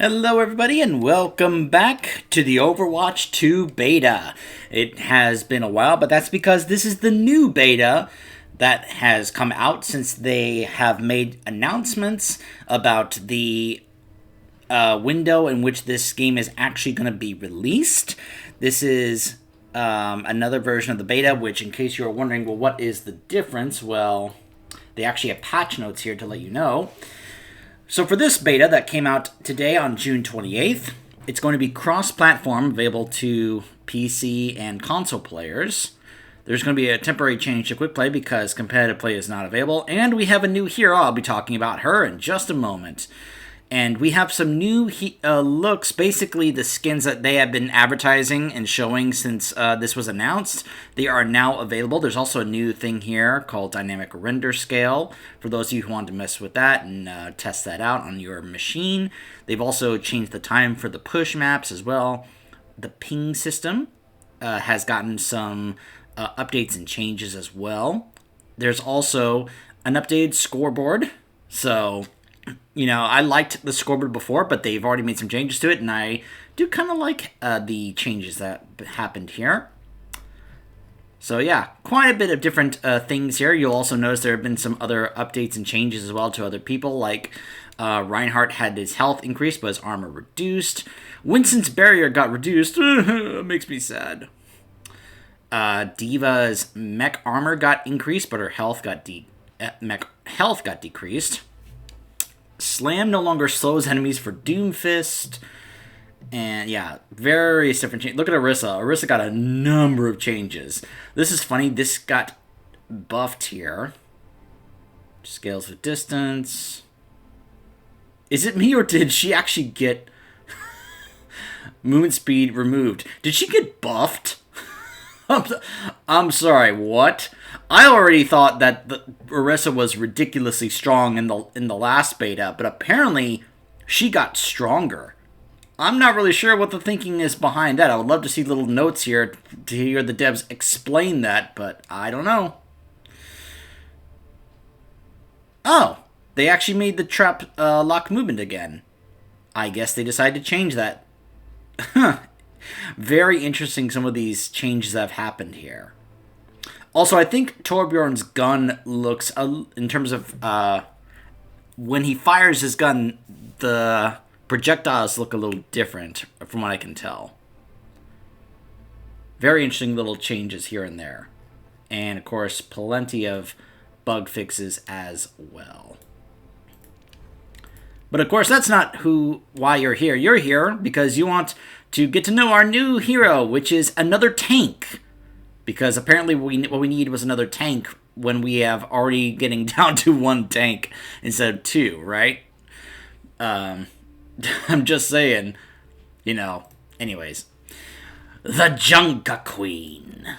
Hello everybody and welcome back to the Overwatch 2 Beta. It has been a while, but that's because this is the new beta that has come out since they have made announcements about the window in which this game is actually going to be released. This is another version of the beta, which in case you're wondering, well, what is the difference? Well, they actually have patch notes here to let you know. So for this beta that came out today on June 28th, it's going to be cross-platform, available to PC and console players. There's going to be a temporary change to quick play because competitive play is not available, and we have a new hero. I'll be talking about her in just a moment. And we have some new looks, basically the skins that they have been advertising and showing since this was announced. They are now available. There's also a new thing here called Dynamic Render Scale, for those of you who want to mess with that and test that out on your machine. They've also changed the time for the push maps as well. The ping system has gotten some updates and changes as well. There's also an updated scoreboard, so... You know, I liked the scoreboard before, but they've already made some changes to it, and I do kind of like the changes that happened here. So yeah, quite a bit of different things here. You'll also notice there have been some other updates and changes as well to other people, like Reinhardt had his health increased, but his armor reduced. Winston's barrier got reduced. Makes me sad. Diva's mech armor got increased, but her health got decreased. Slam no longer slows enemies for Doomfist. And yeah, various different changes. Look at Orisa. Orisa got a number of changes. This is funny. This got buffed here. Scales with distance. Is it me or did she actually get movement speed removed? Did she get buffed? I'm sorry, what? I already thought that Orisa was ridiculously strong in the last beta, but apparently she got stronger. I'm not really sure what the thinking is behind that. I would love to see little notes here to hear the devs explain that, but I don't know. Oh, they actually made the trap lock movement again. I guess they decided to change that. Very interesting, some of these changes that have happened here. Also, I think Torbjorn's gun looks, in terms of when he fires his gun, the projectiles look a little different, from what I can tell. Very interesting little changes here and there. And, of course, plenty of bug fixes as well. But, of course, that's not why you're here. You're here because you want to get to know our new hero, which is another tank. Because apparently what we need was another tank when we have already getting down to one tank instead of two, right? I'm just saying, you know, anyways. The Junka Queen.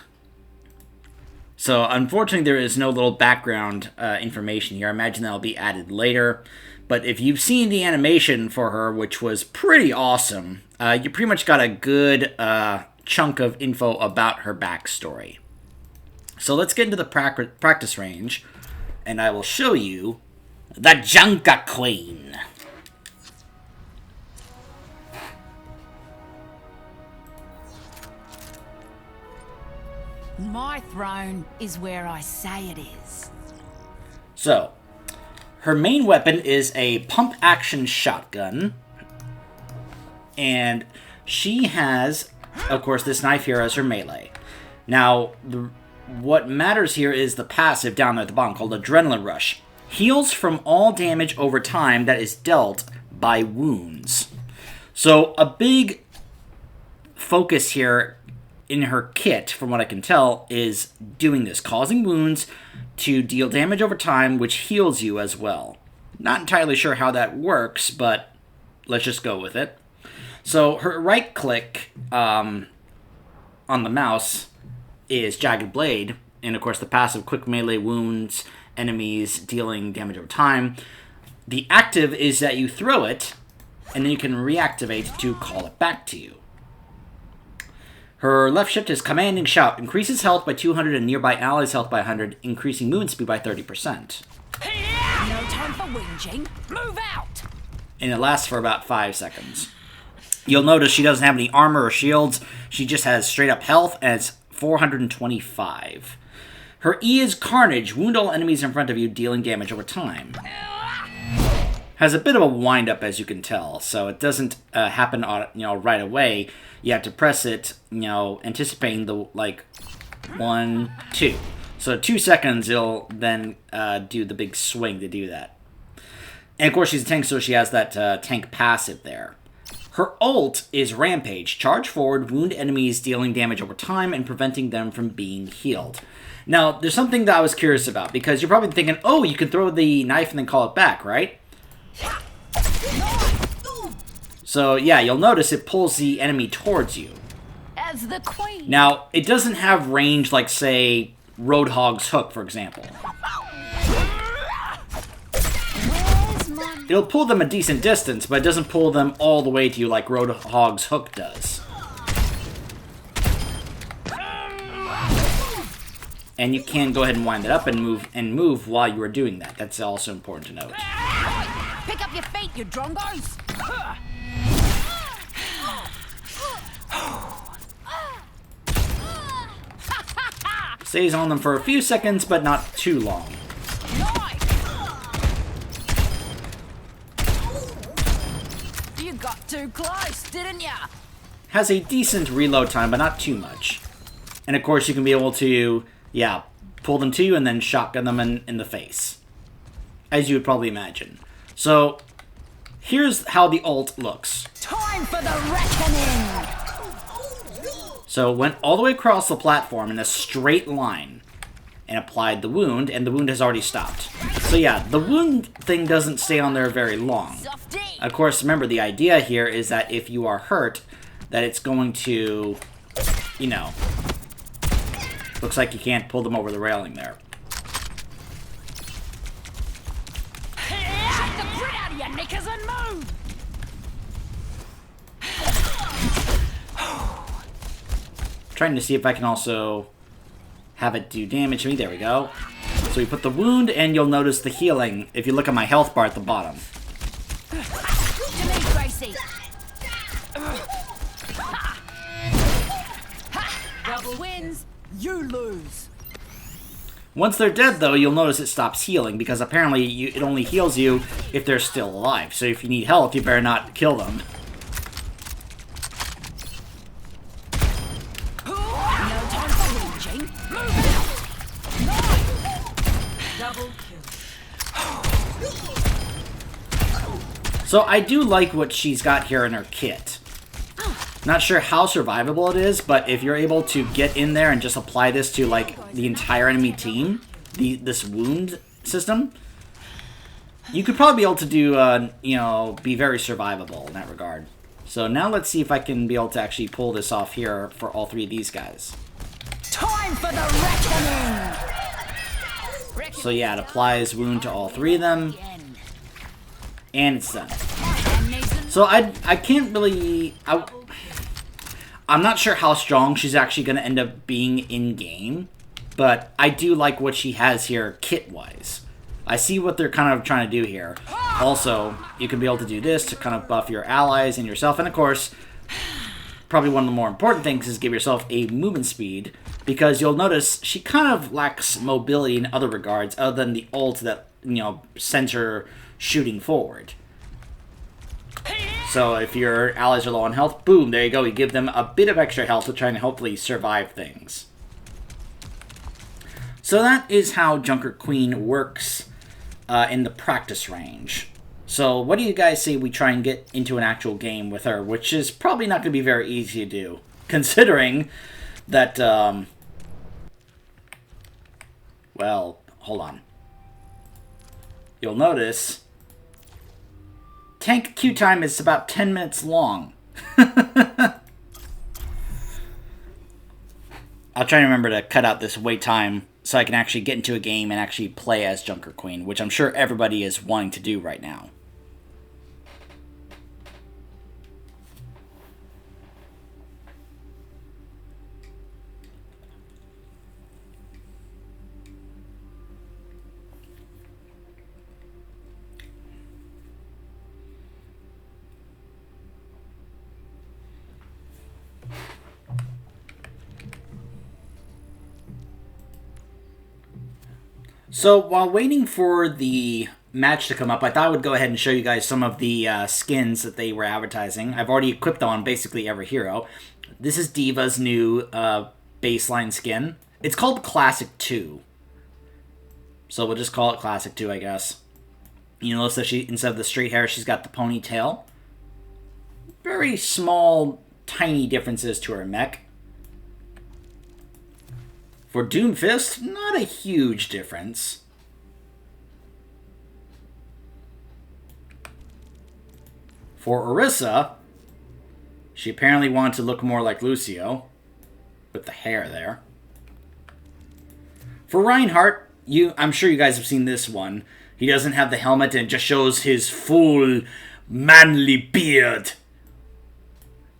So, unfortunately, there is no little background information here. I imagine that'll be added later. But if you've seen the animation for her, which was pretty awesome, you pretty much got a good chunk of info about her backstory. So let's get into the practice range, and I will show you the Junka Queen. My throne is where I say it is. So, her main weapon is a pump-action shotgun, and she has, of course, this knife here as her melee. Now, what matters here is the passive down there at the bottom, called Adrenaline Rush. Heals from all damage over time that is dealt by wounds. So, a big focus here in her kit, from what I can tell, is doing this, causing wounds to deal damage over time, which heals you as well. Not entirely sure how that works, but let's just go with it. So her right click on the mouse is Jagged Blade, and of course the passive quick melee wounds enemies dealing damage over time. The active is that you throw it, and then you can reactivate to call it back to you. Her left shift is Commanding Shout. Increases health by 200 and nearby allies' health by 100, increasing movement speed by 30%. No time for whinging. Move out! and it lasts for about 5 seconds. You'll notice she doesn't have any armor or shields. She just has straight up health, and it's 425. Her E is Carnage. Wound all enemies in front of you, dealing damage over time. Has a bit of a wind-up, as you can tell, so it doesn't happen right away. You have to press it, anticipating the, 1, 2. So 2 seconds, it'll then do the big swing to do that. And of course, she's a tank, so she has that tank passive there. Her ult is Rampage. Charge forward, wound enemies, dealing damage over time, and preventing them from being healed. Now, there's something that I was curious about, because you're probably thinking, oh, you can throw the knife and then call it back, right? So, yeah, you'll notice it pulls the enemy towards you. As the queen. Now, it doesn't have range like, say, Roadhog's hook, for example. It'll pull them a decent distance, but it doesn't pull them all the way to you like Roadhog's hook does. And you can go ahead and wind it up and move while you are doing that. That's also important to note. Pick up your feet, you drongos! Stays on them for a few seconds, but not too long. You got too close, didn't ya? Has a decent reload time, but not too much. And of course, you can be able to, pull them to you and then shotgun them in the face. As you would probably imagine. So, here's how the ult looks. Time for the reckoning! So, went all the way across the platform in a straight line and applied the wound, and the wound has already stopped. So yeah, the wound thing doesn't stay on there very long. Of course, remember, the idea here is that if you are hurt, that it's going to, looks like you can't pull them over the railing there. Shake the grit out of your knickers and move! Trying to see if I can also have it do damage to me. There we go. So we put the wound, and you'll notice the healing if you look at my health bar at the bottom. To me, Gracie! Double wins, you lose. Once they're dead, though, you'll notice it stops healing, because apparently it only heals you if they're still alive. So if you need health, you better not kill them. So I do like what she's got here in her kit. Not sure how survivable it is, but if you're able to get in there and just apply this to, the entire enemy team, this wound system, you could probably be able to do, be very survivable in that regard. So now let's see if I can be able to actually pull this off here for all three of these guys. Time for the reckoning! So yeah, it applies wound to all three of them. And it's done. So I can't really... I'm not sure how strong she's actually going to end up being in-game. But I do like what she has here kit-wise. I see what they're kind of trying to do here. Also, you can be able to do this to kind of buff your allies and yourself. And of course, probably one of the more important things is give yourself a movement speed. Because you'll notice she kind of lacks mobility in other regards, other than the ult that, sends her shooting forward. So if your allies are low on health, boom, there you go. You give them a bit of extra health to try and hopefully survive things. So that is how Junker Queen works in the practice range. So what do you guys say we try and get into an actual game with her, which is probably not going to be very easy to do, considering that, well, hold on. You'll notice tank queue time is about 10 minutes long. I'll try and remember to cut out this wait time so I can actually get into a game and actually play as Junker Queen, which I'm sure everybody is wanting to do right now. So while waiting for the match to come up, I thought I would go ahead and show you guys some of the skins that they were advertising. I've already equipped on basically every hero. This is Diva's new baseline skin. It's called Classic 2. So we'll just call it Classic 2, I guess. You notice that she, instead of the straight hair, she's got the ponytail. Very small, tiny differences to her mech. For Doomfist, not a huge difference. For Orisa, she apparently wanted to look more like Lucio, with the hair there. For Reinhardt, I'm sure you guys have seen this one. He doesn't have the helmet and it just shows his full manly beard.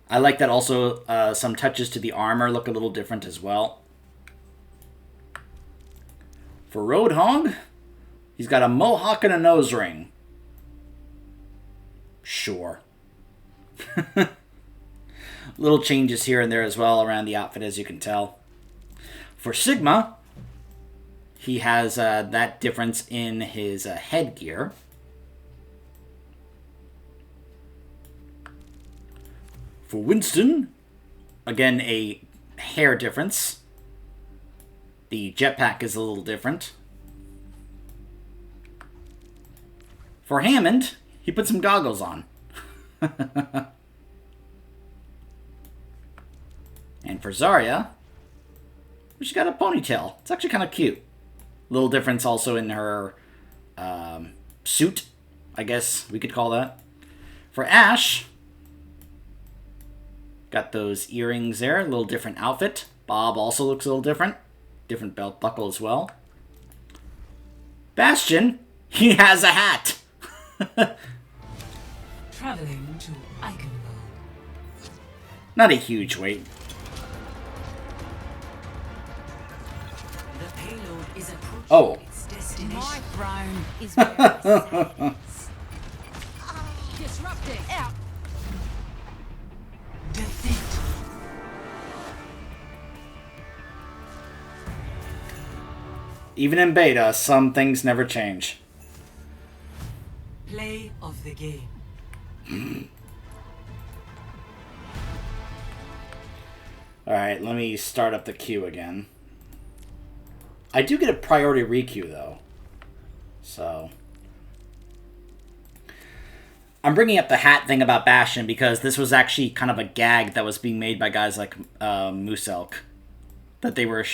I like that also. Some touches to the armor look a little different as well. For Roadhog, he's got a mohawk and a nose ring. Sure. Little changes here and there as well around the outfit, as you can tell. For Sigma, he has that difference in his headgear. For Winston, again, a hair difference. The jetpack is a little different. For Hammond, he put some goggles on. And for Zarya, she's got a ponytail. It's actually kind of cute. Little difference also in her suit, I guess we could call that. For Ashe, got those earrings there. A little different outfit. Bob also looks a little different. Different belt buckle as well. Bastion, he has a hat. Traveling to Iconville. Not a huge weight. The payload is approaching its destination. My throne is where it sits. Disrupting. Out. Defeat. Even in beta, some things never change. Play of the game. Alright, let me start up the queue again. I do get a priority requeue, though. So I'm bringing up the hat thing about Bastion because this was actually kind of a gag that was being made by guys like Moose Elk. That they were,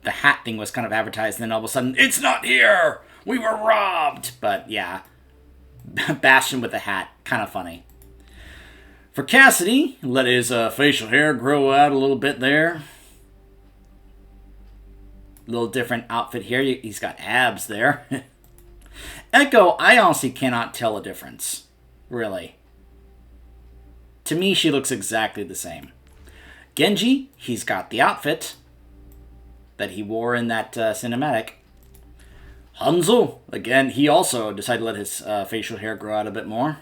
the hat thing was kind of advertised, and then all of a sudden, it's not here! We were robbed! But yeah, Bastion with the hat, kind of funny. For Cassidy, let his facial hair grow out a little bit there. A little different outfit here. He's got abs there. Echo, I honestly cannot tell a difference. Really. To me, she looks exactly the same. Genji, he's got the outfit that he wore in that cinematic. Hanzo, again, he also decided to let his facial hair grow out a bit more.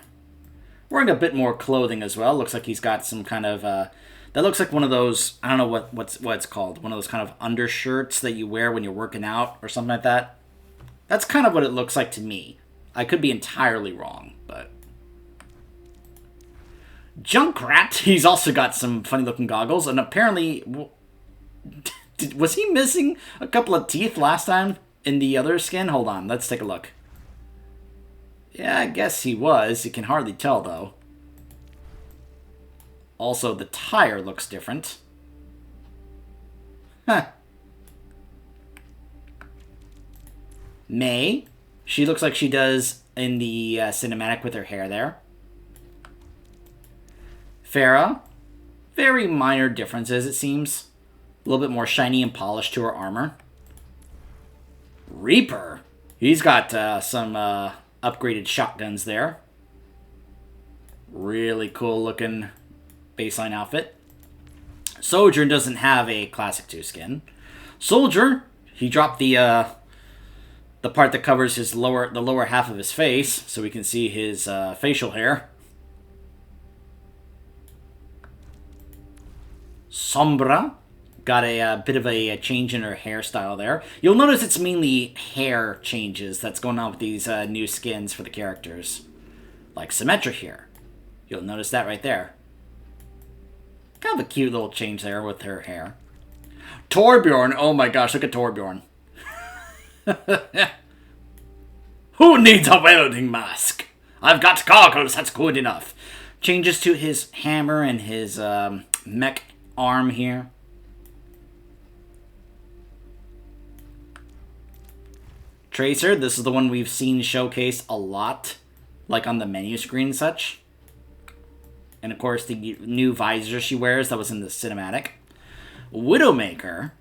Wearing a bit more clothing as well. Looks like he's got some kind of... that looks like one of those... I don't know what it's called. One of those kind of undershirts that you wear when you're working out or something like that. That's kind of what it looks like to me. I could be entirely wrong, but... Junkrat, he's also got some funny-looking goggles, and apparently... was he missing a couple of teeth last time in the other skin? Hold on, let's take a look. Yeah, I guess he was. You can hardly tell, though. Also, the tire looks different. Huh. May, she looks like she does in the cinematic with her hair there. Farah, very minor differences, it seems. A little bit more shiny and polished to her armor. Reaper, he's got some upgraded shotguns there. Really cool looking baseline outfit. Soldier doesn't have a Classic 2 skin. Soldier, he dropped the part that covers the lower half of his face, so we can see his facial hair. Sombra, got a bit of a change in her hairstyle there. You'll notice it's mainly hair changes that's going on with these new skins for the characters. Like Symmetra here. You'll notice that right there. Kind of a cute little change there with her hair. Torbjorn, oh my gosh, look at Torbjorn. Who needs a welding mask? I've got goggles, that's good enough. Changes to his hammer and his mech arm here. Tracer, this is the one we've seen showcased a lot, like on the menu screen and such. And of course, the new visor she wears that was in the cinematic. Widowmaker.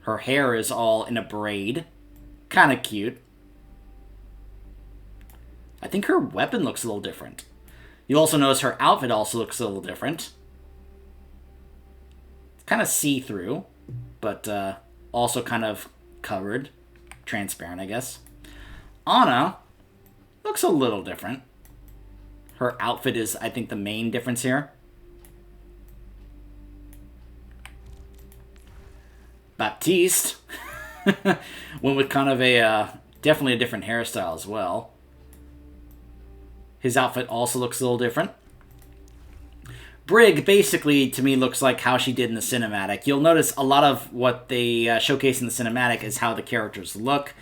Her hair is all in a braid. Kind of cute. I think her weapon looks a little different. You also notice her outfit also looks a little different. It's kind of see-through, but also kind of covered. Transparent, I guess. Ana looks a little different. Her outfit is, I think, the main difference here. Baptiste went with kind of a, definitely a different hairstyle as well. His outfit also looks a little different. Brig, basically, to me, looks like how she did in the cinematic. You'll notice a lot of what they showcase in the cinematic is how the characters look,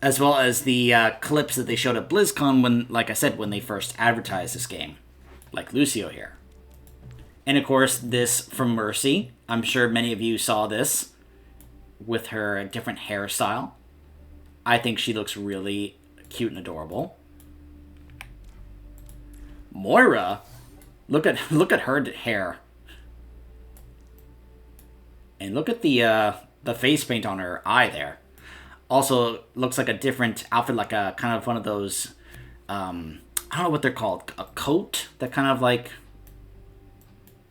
as well as the clips that they showed at BlizzCon when, like I said, when they first advertised this game. Like Lucio here. And, of course, this from Mercy. I'm sure many of you saw this with her different hairstyle. I think she looks really cute and adorable. Moira, look at her hair, and look at the face paint on her eye there. Also, looks like a different outfit, like a kind of one of those, I don't know what they're called, a coat that kind of like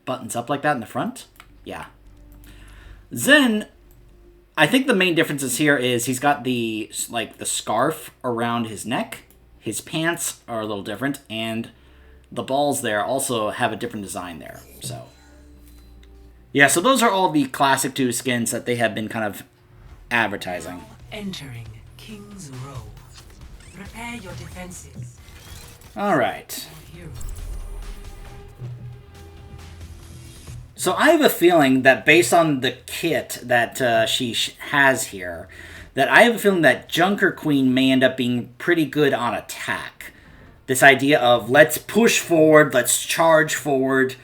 buttons up like that in the front. Yeah. Zen, I think the main differences here is he's got the scarf around his neck. His pants are a little different, and the balls there also have a different design there. So, yeah, so those are all the classic 2 skins that they have been kind of advertising. Entering King's Row. Prepare your defenses. All right. So I have a feeling that based on the kit that she has here, that I have a feeling that Junker Queen may end up being pretty good on attack. This idea of let's push forward, let's charge forward.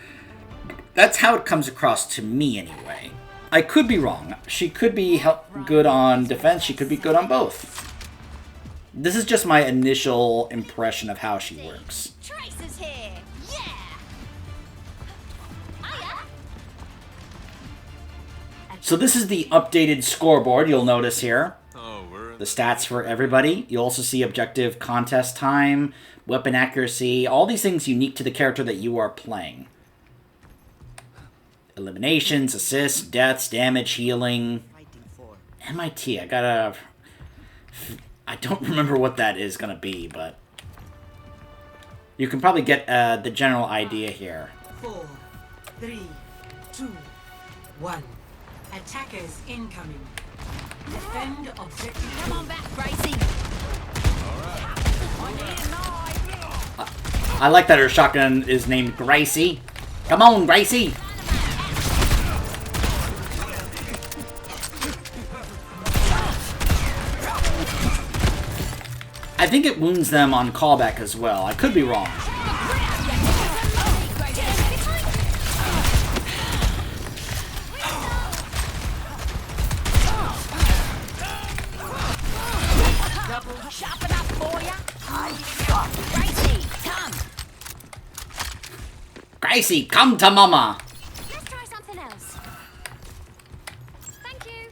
That's how it comes across to me anyway. I could be wrong. She could be good on defense. She could be good on both. This is just my initial impression of how she works. Tracer's here. Yeah. Hiya. So this is the updated scoreboard you'll notice here. The stats for everybody. You also see objective contest time, weapon accuracy, all these things unique to the character that you are playing. Eliminations, assists, deaths, damage, healing. MIT, I don't remember what that is gonna be, but you can probably get the general idea here. 4, 3, 2, 1. Attackers incoming. Defend objective. Come on back, Gracie. I like that her shotgun is named Gracie. Come on, Gracie! I think it wounds them on callback as well. I could be wrong. Sharpen up for ya. Gracie, come. Gracie, come to mama! Let's try something else. Thank you.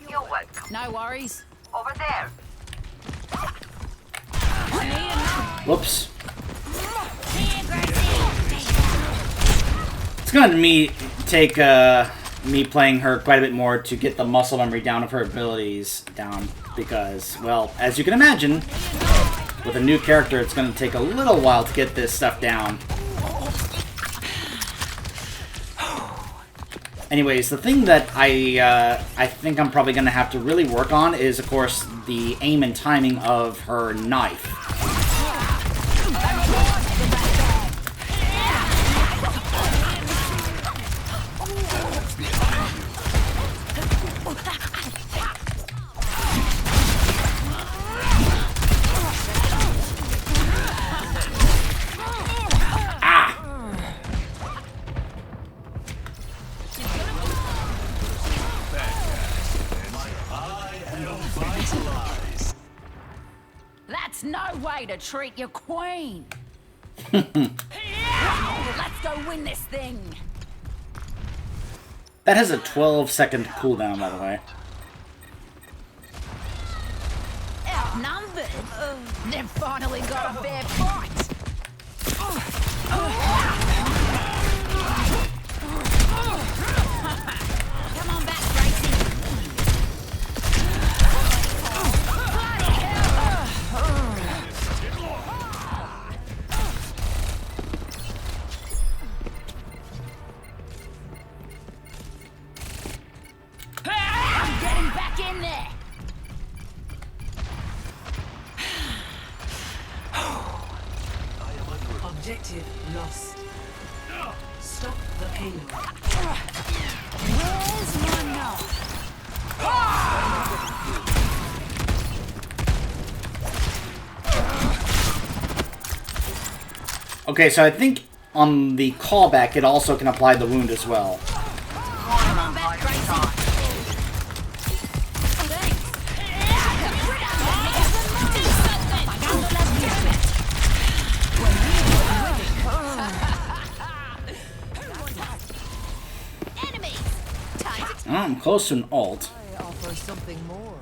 You're welcome. No worries. Over there. Whoops. Here, Gracie. It's gonna take me playing her quite a bit more to get the muscle memory down of her abilities down because, well, as you can imagine, with a new character, it's going to take a little while to get this stuff down. Anyways, the thing that I think I'm probably going to have to really work on is, of course, the aim and timing of her knife. That's no way to treat your queen. Let's go win this thing. That has a 12-second cooldown, by the way. Outnumbered? They've finally got a fair fight. Come on back, Gracie. I'm getting back in there. Objective lost. Stop the payload. Where's my knife? Okay, so I think on the callback, it also can apply the wound as well. Come on back, Gracie. Enemies! Time to Oh, I'm close to an ult. I offer something more.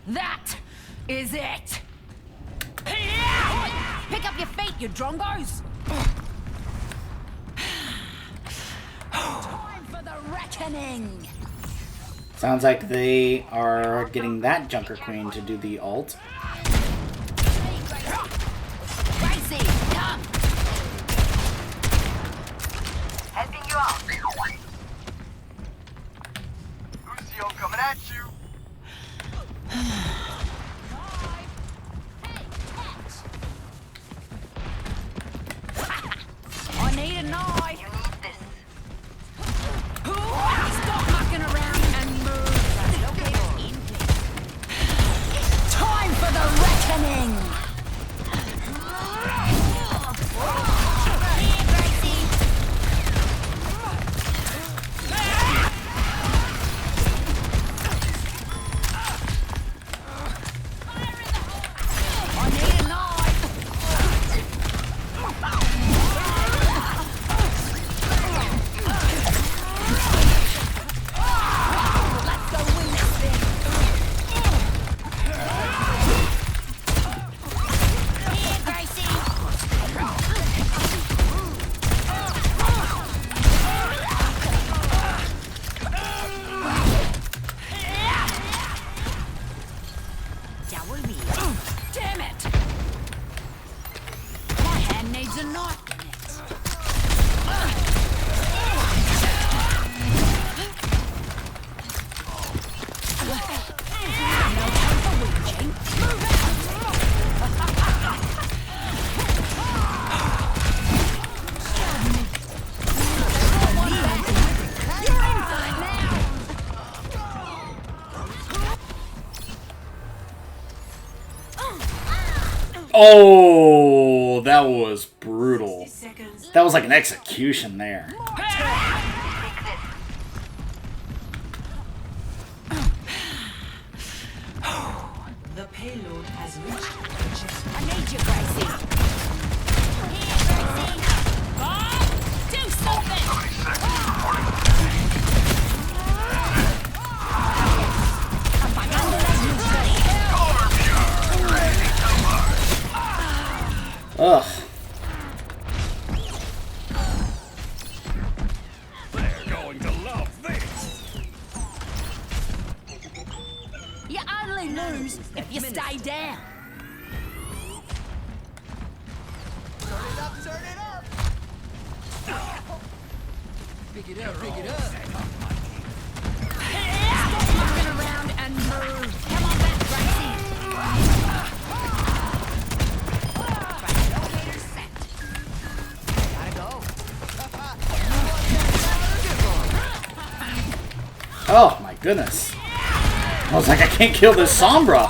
That is it. Pick up your feet, you drongos. Time for the reckoning. Sounds like they are getting that Junker Queen to do the ult. Gracie, come. Helping you out. Lucio coming at you. I need a knife. You need this. Stop mucking around and move. Time for the reckoning. Here, Gracie! I need a knife. Let's go win this thing. Here, Gracie! Double B. Damn it! My hand needs a knife in it. No time for whinging. Move out! You're in for it now! Oh, that was brutal. Seconds. That was like an execution there. The payload has reached objective. I need you, Gracie. Here, Gracie! Oh, do something! Ugh. lose if you stay down. Turn it up, turn it up! Pick it up, pick it up. Stop mucking around and move. Come on back, Gracie. Locator set. Gotta go. Oh my goodness. I was like, I can't kill this Sombra.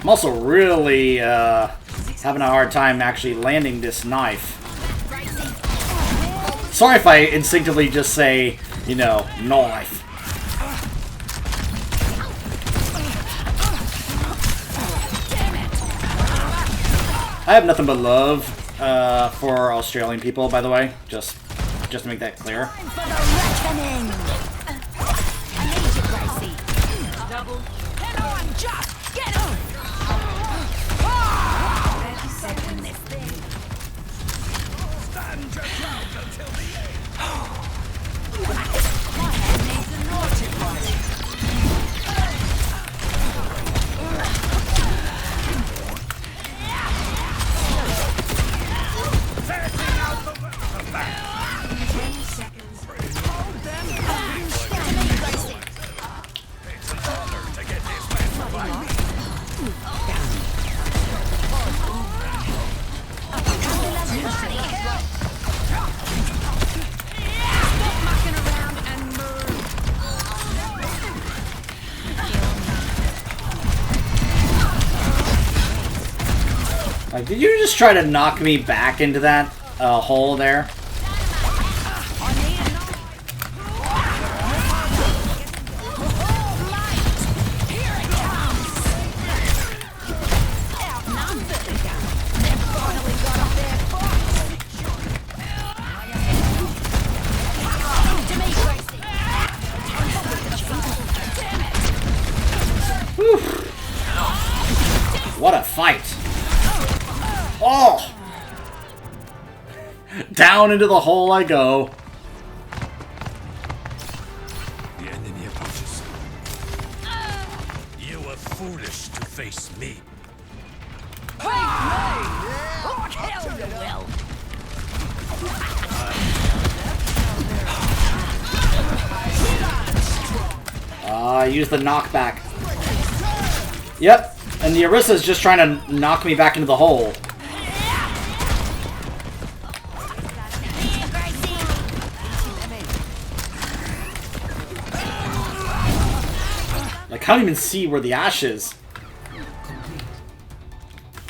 I'm also really having a hard time actually landing this knife. Sorry if I instinctively just say, you know, knife. I have nothing but love for Australian people, by the way. Just to make that clear. For the reckoning. I need you, Gracie. Double. Head on, just get on. 30 seconds. This thing. Stand your ground until the end. My head needs a naughty one. Setting out the back. 10 seconds. Hold them. It's an honor to get this man back. Stop mucking around and move. Like, did you just try to knock me back into that hole there? I need a knife. Light. Here it comes. Outnumbered. They've finally got up their fight. To me, Gracie. Damn it. What a fight! Oh! Down into the hole I go. The enemy approaches. You were foolish to face me. Oh, hell you will. Use the knockback. Yep, and the Orisa's just trying to knock me back into the hole. Here, Gracie. Like, I don't even see where the ash is.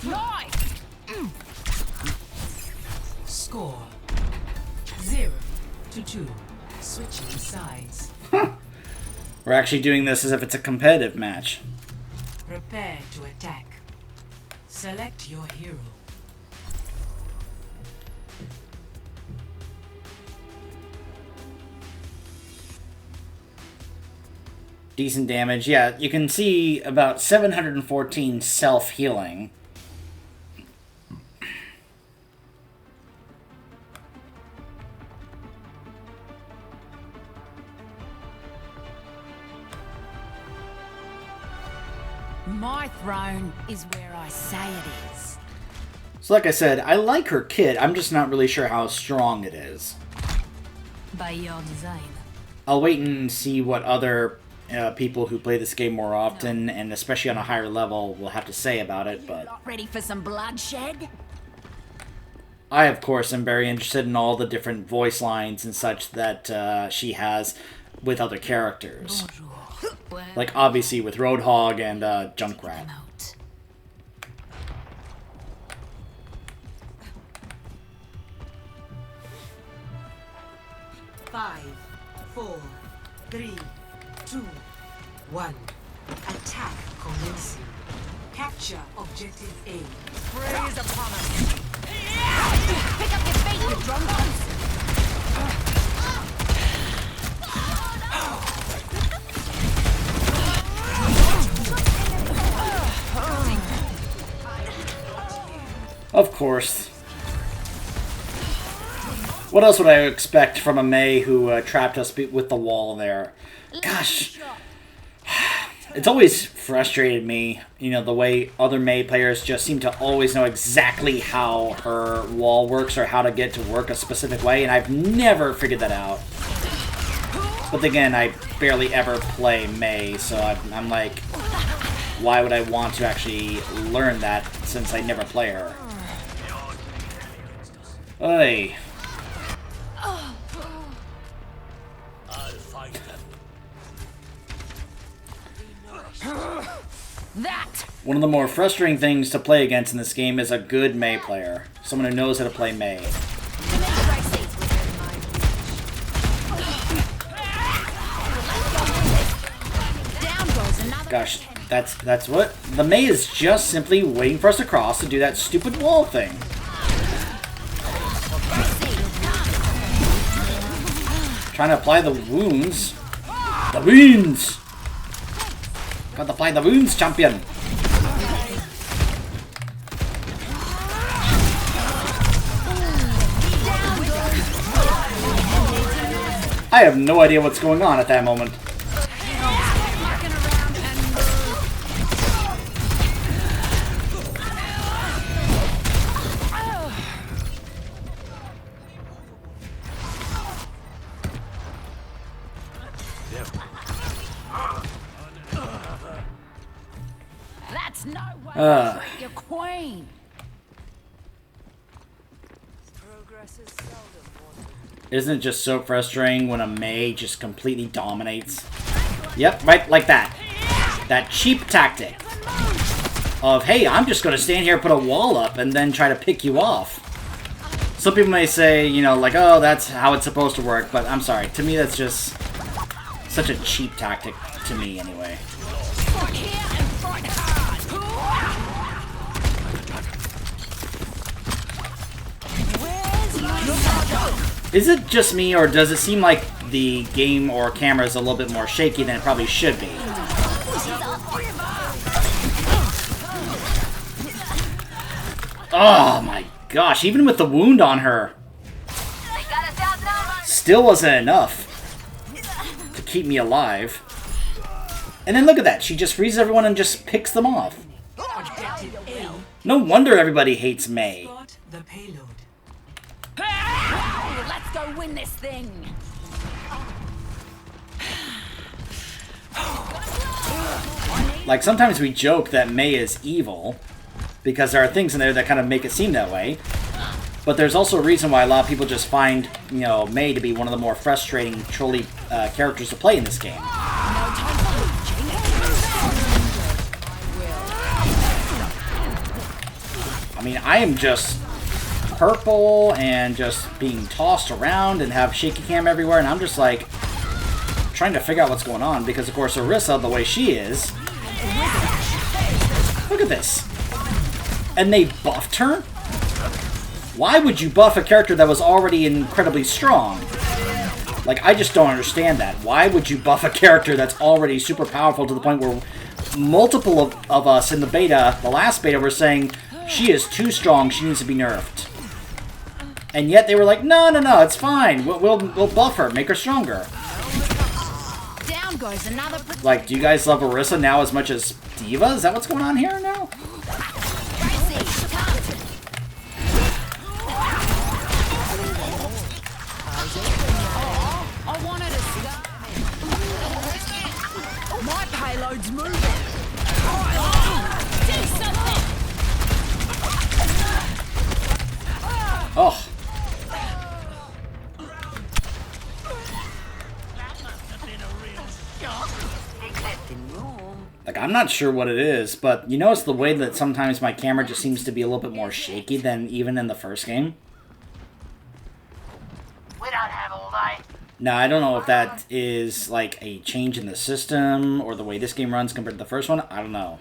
Knife. Score 0-2. Switching sides. We're actually doing this as if it's a competitive match. Prepare to attack. Select your hero. Decent damage. Yeah, you can see about 714 self-healing. My throne is where I say it is. So like I said, I like her kit. I'm just not really sure how strong it is. By your design. I'll wait and see what other people who play this game more often, and especially on a higher level, will have to say about it, but Not ready for some bloodshed? I, of course, am very interested in all the different voice lines and such that she has with other characters. Well, Like, obviously, with Roadhog and Junkrat. come out. 5, 4, 3, 2, 1. Attack commencing. Capture objective A. Freeze upon us. Pick up your feet, you drunkards. Of course. What else would I expect from a Mei who trapped us with the wall there? Gosh. It's always frustrated me, you know, the way other Mei players just seem to always know exactly how her wall works or how to get to work a specific way, and I've never figured that out. But again, I barely ever play Mei, so I'm like, why would I want to actually learn that since I never play her? Oy. That! One of the more frustrating things to play against in this game is a good Mei player. Someone who knows how to play Mei. Gosh, that's what? The Mei is just simply waiting for us to cross to do that stupid wall thing. Trying to apply the wounds. The wounds! Got to apply the wounds, champion! I have no idea what's going on at that moment. That's no way to treat your queen. Isn't it just so frustrating when a Mei just completely dominates? Yep, right like that. That cheap tactic of, hey, I'm just going to stand here, put a wall up, and then try to pick you off. Some people may say, you know, like, oh, that's how it's supposed to work, but I'm sorry. To me, that's just such a cheap tactic to me, anyway. Is it just me, or does it seem like the game or camera is a little bit more shaky than it probably should be? Oh my gosh, even with the wound on her, still wasn't enough to keep me alive. And then look at that, she just freezes everyone and just picks them off. No wonder everybody hates Mei. The payload. Let's go win this thing. Like, sometimes we joke that Mei is evil, because there are things in there that kind of make it seem that way. But there's also a reason why a lot of people just find, you know, Mei to be one of the more frustrating, trolly characters to play in this game. I mean, I am just purple and just being tossed around and have shaky cam everywhere, and I'm just like trying to figure out what's going on because, of course, Orisa, the way she is, look at this, and they buffed her. Why would you buff a character that was already incredibly strong? Like, I just don't understand that. Why would you buff a character that's already super powerful to the point where multiple of us in the beta, the last beta, were saying she is too strong, she needs to be nerfed. And yet they were like, no, it's fine. We'll buff her, make her stronger. Down goes another. Like, do you guys love Orisa now as much as D.Va? Is that what's going on here now? I wanted to stop. My payload's moving. Do something. Oh. Like, I'm not sure what it is, but you notice the way that sometimes my camera just seems to be a little bit more shaky than even in the first game? We don't have all night. Now, I don't know if that is like a change in the system or the way this game runs compared to the first one. I don't know.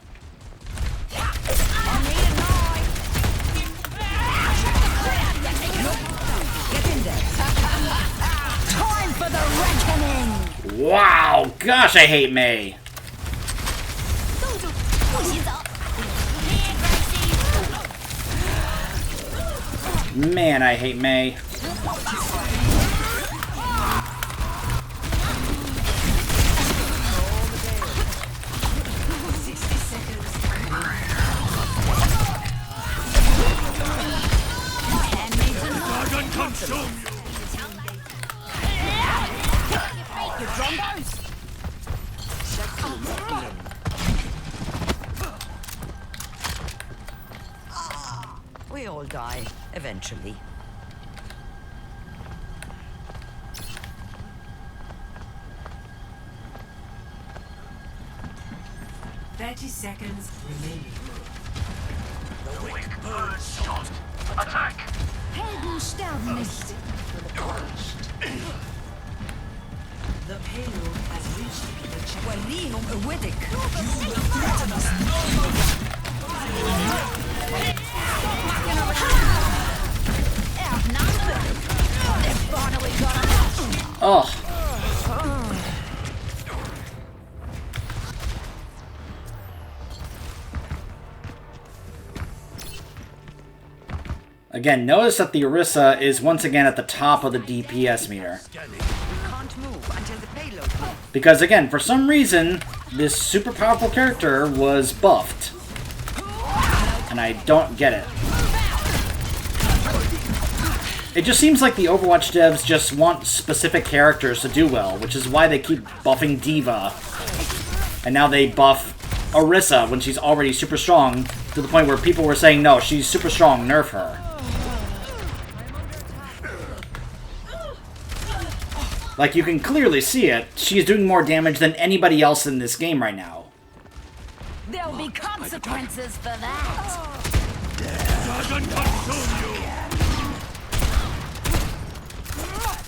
Time for the reckoning. Wow! Gosh, I hate Mei. Man, I hate Mei. We all die, eventually. Seconds remaining. The weak bird shot. Attack! Helden sterben nicht. The payload has reached the checkpoint. Wallinum Awiddick. Oh. Again, notice that the Orisa is once again at the top of the DPS meter. Can't move until the payload moves. Because again, for some reason, this super powerful character was buffed. And I don't get it. It just seems like the Overwatch devs just want specific characters to do well, which is why they keep buffing Diva. And now they buff Orisa when she's already super strong, to the point where people were saying, no, she's super strong, nerf her. Like, you can clearly see it. She's doing more damage than anybody else in this game right now. There'll be consequences for that.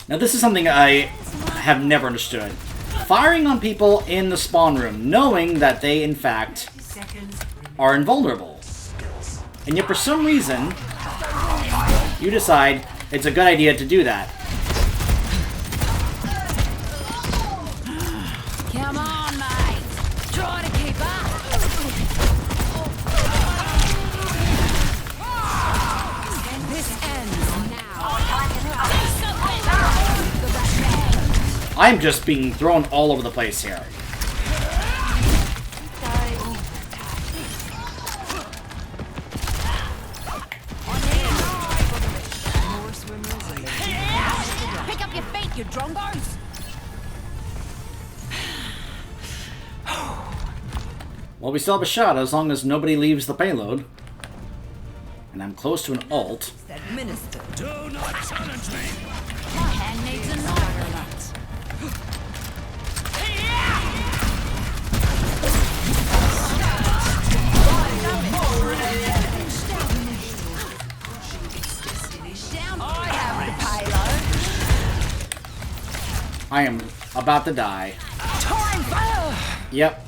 Now, this is something I have never understood. Firing on people in the spawn room, knowing that they, in fact, are invulnerable. And yet, for some reason, you decide it's a good idea to do that. Come on, mate. Try to keep up. This ends now. I'm just being thrown all over the place here. Pick up your feet, you drongos. Well, we still have a shot as long as nobody leaves the payload. And I'm close to an ult. Administer. Do not challenge me! My hand needs a knife in it. I have the payload. I am about to die. Time fire. Yep.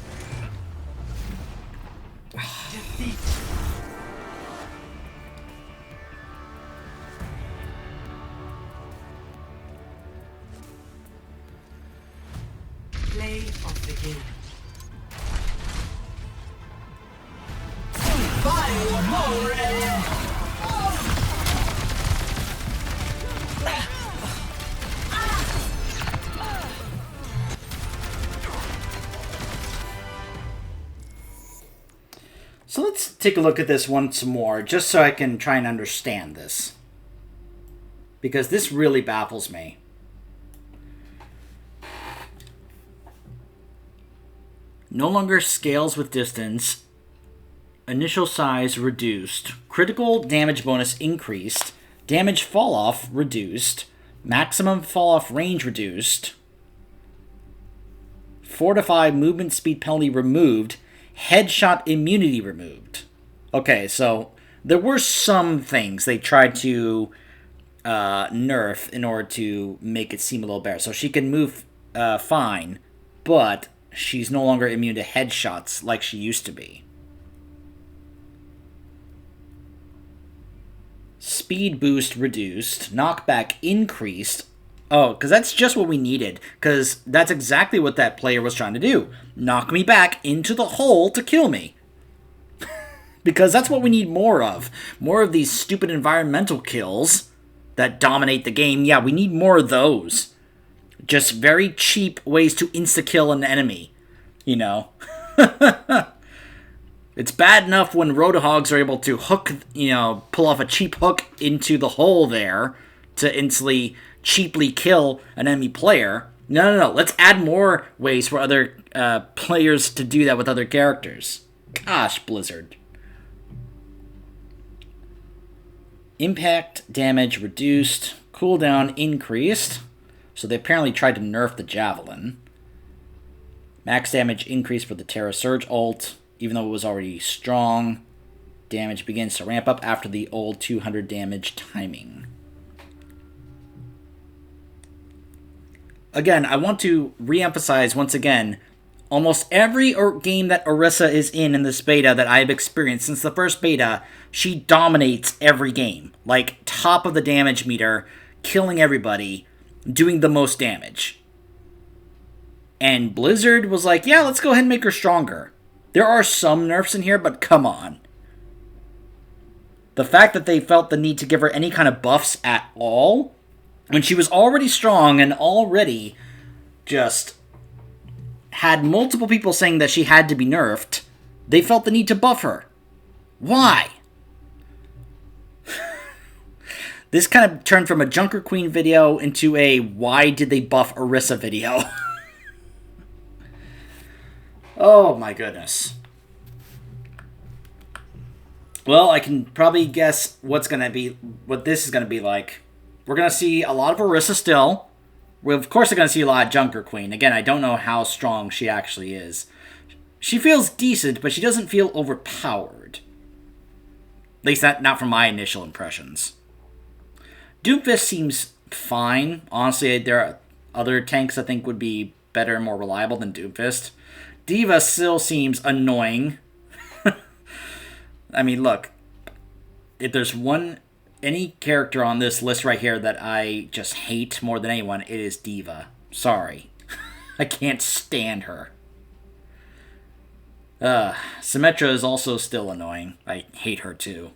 Play of the game. So let's take a look at this once more, just so I can try and understand this. Because this really baffles me. No longer scales with distance. Initial size reduced. Critical damage bonus increased. Damage fall off reduced. Maximum fall off range reduced. Fortify movement speed penalty removed. Headshot immunity removed. Okay, so there were some things they tried to nerf in order to make it seem a little better. So she can move fine, but she's no longer immune to headshots like she used to be. Speed boost reduced. Knockback increased. Oh, because that's just what we needed. Because that's exactly what that player was trying to do. Knock me back into the hole to kill me. Because that's what we need more of. More of these stupid environmental kills that dominate the game. Yeah, we need more of those. Just very cheap ways to insta-kill an enemy. You know? It's bad enough when Roadhogs are able to hook, pull off a cheap hook into the hole there to instantly, cheaply kill an enemy player. No. Let's add more ways for other players to do that with other characters. Gosh, Blizzard. Impact damage reduced. Cooldown increased. So they apparently tried to nerf the Javelin. Max damage increased for the Terra Surge ult. Even though it was already strong, damage begins to ramp up after the old 200 damage timing. Again, I want to re-emphasize once again, almost every game that Orisa is in this beta that I've experienced since the first beta, she dominates every game. Like, top of the damage meter, killing everybody, doing the most damage. And Blizzard was like, yeah, let's go ahead and make her stronger. There are some nerfs in here, but come on. The fact that they felt the need to give her any kind of buffs at all, when she was already strong and already just had multiple people saying that she had to be nerfed, they felt the need to buff her. Why? This kind of turned from a Junker Queen video into a why did they buff Orisa video. Oh my goodness. Well, I can probably guess what this is going to be like. We're going to see a lot of Orisa still. We of course are going to see a lot of Junker Queen. Again, I don't know how strong she actually is. She feels decent, but she doesn't feel overpowered. At least not from my initial impressions. Doomfist seems fine. Honestly, there are other tanks I think would be better and more reliable than Doomfist. D.Va still seems annoying. I mean, look. If there's any character on this list right here that I just hate more than anyone, it is D.Va. Sorry. I can't stand her. Symmetra is also still annoying. I hate her too.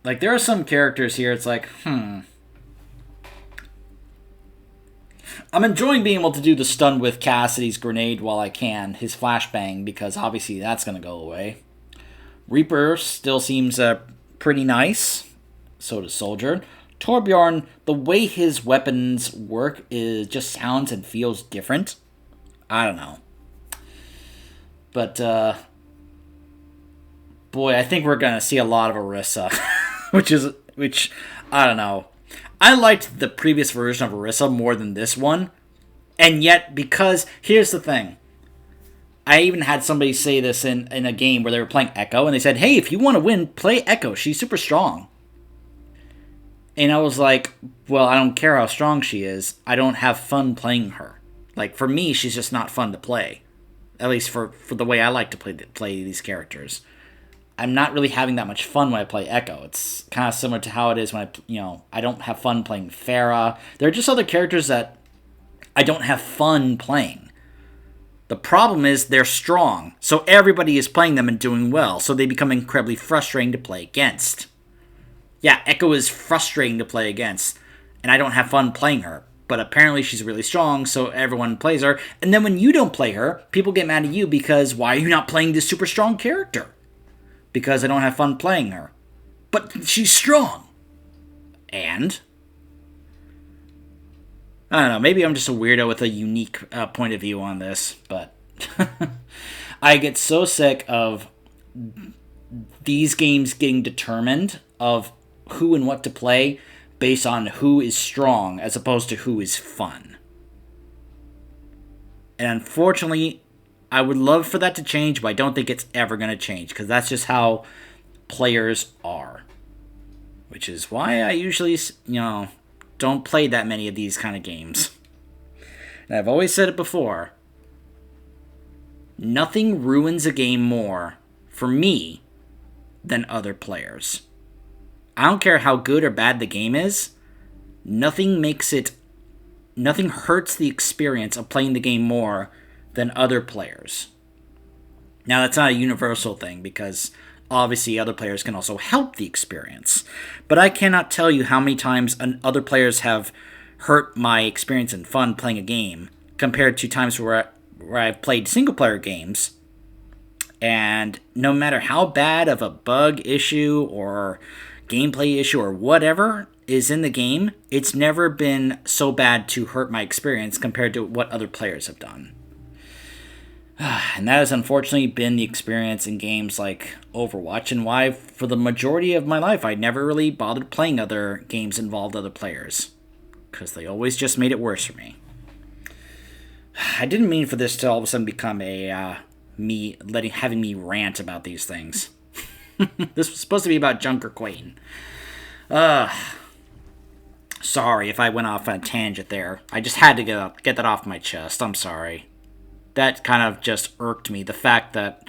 Like, there are some characters here, it's like, I'm enjoying being able to do the stun with Cassidy's grenade while I can, his flashbang, because obviously that's going to go away. Reaper still seems pretty nice. So does Soldier. Torbjorn, the way his weapons work just sounds and feels different. I don't know. But, boy, I think we're going to see a lot of Orisa. which, I don't know. I liked the previous version of Orisa more than this one. And yet, because, here's the thing. I even had somebody say this in a game where they were playing Echo, and they said, hey, if you want to win, play Echo. She's super strong. And I was like, well, I don't care how strong she is. I don't have fun playing her. Like, for me, she's just not fun to play. At least for the way I like to play these characters. I'm not really having that much fun when I play Echo. It's kind of similar to how it is when I don't have fun playing Pharah. There are just other characters that I don't have fun playing. The problem is they're strong, so everybody is playing them and doing well, so they become incredibly frustrating to play against. Yeah, Echo is frustrating to play against, and I don't have fun playing her. But apparently she's really strong, so everyone plays her. And then when you don't play her, people get mad at you because why are you not playing this super strong character? Because I don't have fun playing her. But she's strong. And? I don't know, maybe I'm just a weirdo with a unique point of view on this, but I get so sick of these games getting determined of who and what to play based on who is strong as opposed to who is fun. And unfortunately, I would love for that to change, but I don't think it's ever going to change, because that's just how players are. Which is why I usually, don't play that many of these kind of games. And I've always said it before. Nothing ruins a game more, for me, than other players. I don't care how good or bad the game is. Nothing hurts the experience of playing the game more than other players. Now, that's not a universal thing, because obviously other players can also help the experience. But I cannot tell you how many times other players have hurt my experience and fun playing a game compared to times where I've played single-player games. And no matter how bad of a bug issue or gameplay issue or whatever is in the game, it's never been so bad to hurt my experience compared to what other players have done. And that has unfortunately been the experience in games like Overwatch, and why for the majority of my life I never really bothered playing other games involved other players, because they always just made it worse for me. I didn't mean for this to all of a sudden become a having me rant about these things. This was supposed to be about Junker Queen. Sorry if I went off on a tangent there. I just had to get that off my chest. I'm sorry. That kind of just irked me. The fact that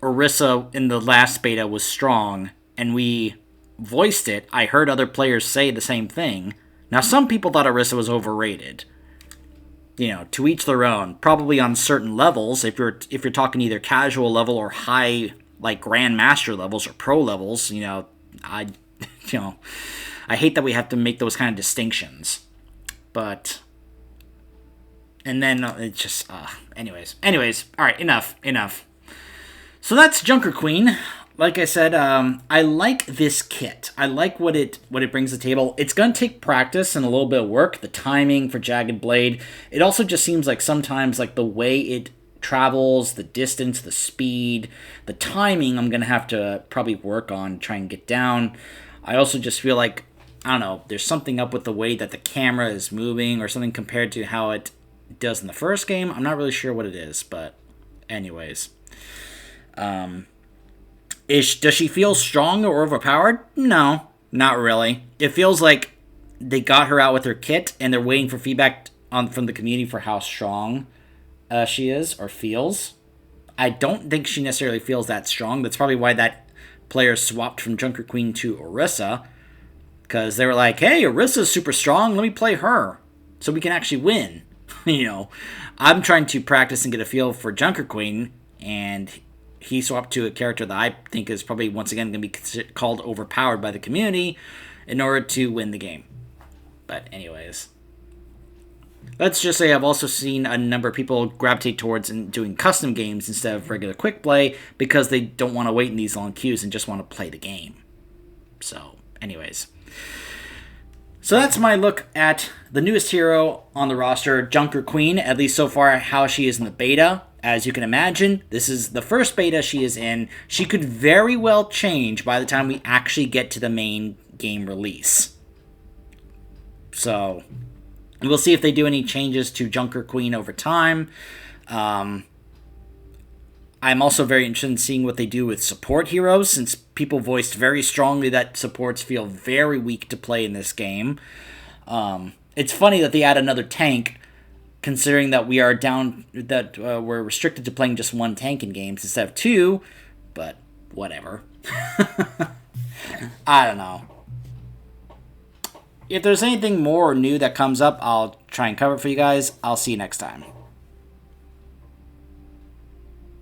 Orisa in the last beta was strong, and we voiced it. I heard other players say the same thing. Now, some people thought Orisa was overrated. You know, to each their own. Probably on certain levels. If you're talking either casual level or high, like Grandmaster levels or pro levels, I hate that we have to make those kind of distinctions. But, and then it's just, anyways, all right, enough. So that's Junker Queen. Like I said, I like this kit. I like what it brings to the table. It's going to take practice and a little bit of work. The timing for Jagged Blade. It also just seems like sometimes like the way it travels, the distance, the speed, the timing, I'm going to have to probably work on, try and get down. I also just feel like, I don't know, there's something up with the way that the camera is moving or something compared to how it does in the first game. I'm not really sure what it is, but anyways. Does she feel strong or overpowered? No, not really. It feels like they got her out with her kit and they're waiting for feedback from the community for how strong she is or feels. I don't think she necessarily feels that strong. That's probably why that player swapped from Junker Queen to Orisa, because they were like, hey, Orisa's super strong, let me play her so we can actually win. I'm trying to practice and get a feel for Junker Queen, and he swapped to a character that I think is probably once again going to be called overpowered by the community in order to win the game. But anyways, let's just say I've also seen a number of people gravitate towards doing custom games instead of regular quick play because they don't want to wait in these long queues and just want to play the game. So anyways, so that's my look at the newest hero on the roster, Junker Queen, at least so far how she is in the beta. As you can imagine, this is the first beta she is in. She could very well change by the time we actually get to the main game release. So, we'll see if they do any changes to Junker Queen over time. I'm also very interested in seeing what they do with support heroes, since people voiced very strongly that supports feel very weak to play in this game. It's funny that they add another tank, considering that we're restricted to playing just one tank in games instead of two, but whatever. I don't know. If there's anything more new that comes up, I'll try and cover it for you guys. I'll see you next time.